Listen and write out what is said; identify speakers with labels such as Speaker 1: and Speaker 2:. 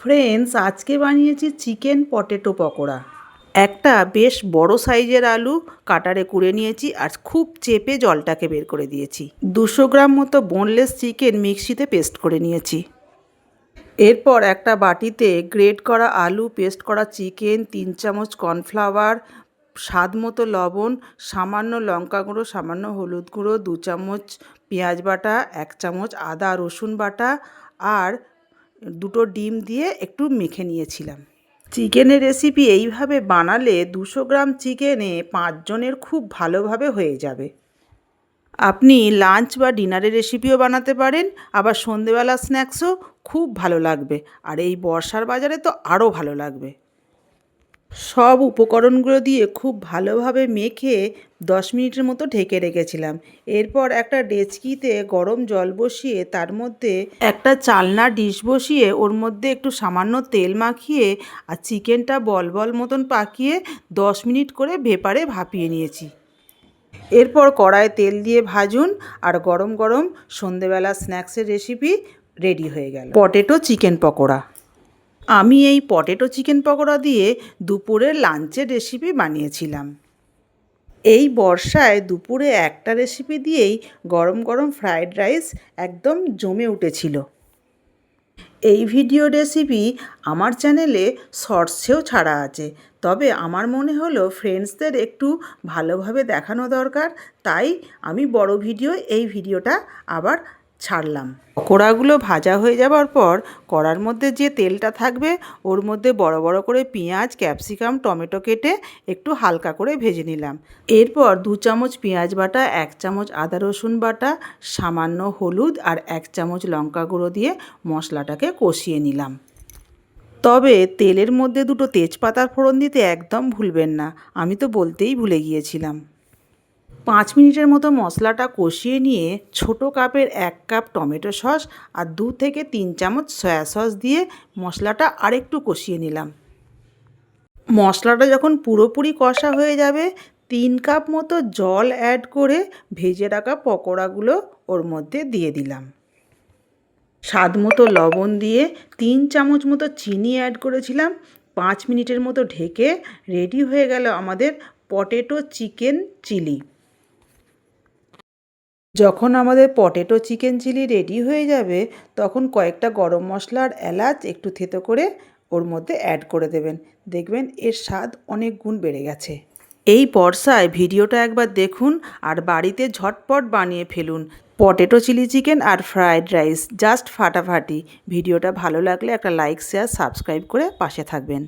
Speaker 1: Friends, আজকে বানিয়েছি chicken potato pakora. একটা বেশ বড় সাইজের আলু কাটারে কুড়ে নিয়েছি আর খুব চেপে জলটাকে বের করে দিয়েছি। 200 গ্রাম মতো বোনলেস চিকেন মিক্সিতে পেস্ট করে নিয়েছি। এরপর একটা বাটিতে গ্রেট করা আলু, পেস্ট করা চিকেন, 3 চামচ কর্নফ্লাওয়ার, স্বাদ মতো লবণ, সামান্য লঙ্কা গুঁড়ো, সামান্য হলুদ গুঁড়ো, 2 চামচ পেঁয়াজ বাটা, 1 চামচ আদা রসুন বাটা আর 2টো ডিম দিয়ে একটু মেখে নিয়েছিলাম। চিকেনের রেসিপি এইভাবে বানালে 200 গ্রাম চিকেনে 5 জনের খুব ভালোভাবে হয়ে যাবে। আপনি লাঞ্চ বা ডিনারের রেসিপিও বানাতে পারেন, আবার সন্ধেবেলা স্ন্যাক্সও খুব ভালো লাগবে। আর এই বর্ষার বাজারে তো আরও ভালো লাগবে। সব উপকরণগুলো দিয়ে খুব ভালোভাবে মেখে 10 মিনিটের মতো ঢেকে রেখেছিলাম। এরপর একটা ডেচকিতে গরম জল বসিয়ে তার মধ্যে একটা চালনা ডিশ বসিয়ে ওর মধ্যে একটু সামান্য তেল মাখিয়ে আর চিকেনটা বল বল মতন পাকিয়ে 10 মিনিট করে ভেপারে ভাপিয়ে নিয়েছি। এরপর কড়ায় তেল দিয়ে ভাজুন আর গরম গরম সন্ধেবেলা স্ন্যাক্সের রেসিপি রেডি হয়ে গেল, পটেটো চিকেন পকোড়া। আমি এই পটেটো চিকেন পকোড়া দিয়ে দুপুরের লাঞ্চের রেসিপি বানিয়েছিলাম। এই বর্ষায় দুপুরে একটা রেসিপি দিয়েই গরম গরম ফ্রায়েড রাইস একদম জমে উঠেছিল। এই ভিডিও রেসিপি আমার চ্যানেলে শর্টসেও ছাড়া আছে, তবে আমার মনে হলো ফ্রেন্ডসদের একটু ভালোভাবে দেখানো দরকার, তাই আমি বড় ভিডিও এই ভিডিওটা আবার ছাড়লাম। পকোড়াগুলো ভাজা হয়ে যাওয়ার পর কড়ার মধ্যে যে তেলটা থাকবে ওর মধ্যে বড় বড় করে পেঁয়াজ, ক্যাপসিকাম, টমেটো কেটে একটু হালকা করে ভেজে নিলাম। এরপর 2 চামচ পেঁয়াজ বাটা, 1 চামচ আদা রসুন বাটা, সামান্য হলুদ আর 1 চামচ লঙ্কা গুঁড়ো দিয়ে মশলাটাকে কষিয়ে নিলাম। তবে তেলের মধ্যে 2টো তেজপাতার ফোড়ন দিতে একদম ভুলবেন না, আমি তো বলতেই ভুলে গিয়েছিলাম। 5 মিনিটের মতো মশলাটা কষিয়ে নিয়ে ছোট কাপের 1 কাপ টমেটো সস আর 2 থেকে 3 চামচ সয়া সস দিয়ে মশলাটা আরেকটু কষিয়ে নিলাম। মশলাটা যখন পুরোপুরি কষা হয়ে যাবে 3 কাপ মতো জল অ্যাড করে ভেজে রাখা পকোড়াগুলো ওর মধ্যে দিয়ে দিলাম। স্বাদ মতো লবণ দিয়ে 3 চামচ মতো চিনি অ্যাড করেছিলাম। 5 মিনিটের মতো ঢেকে রেডি হয়ে গেল আমাদের পটেটো চিকেন চিলি। যখন আমাদের পটেটো চিকেন চিলি রেডি হয়ে যাবে তখন কয়েকটা গরম মশলা আর এলাচ একটু থেতো করে ওর মধ্যে অ্যাড করে দেবেন, দেখবেন এর স্বাদ অনেক গুণ বেড়ে গেছে। এই বর্ষায় ভিডিওটা একবার দেখুন আর বাড়িতে ঝটপট বানিয়ে ফেলুন পটেটো চিলি চিকেন আর ফ্রায়েড রাইস, জাস্ট ফাটাফাটি। ভিডিওটা ভালো লাগলে একটা লাইক, শেয়ার, সাবস্ক্রাইব করে পাশে থাকবেন।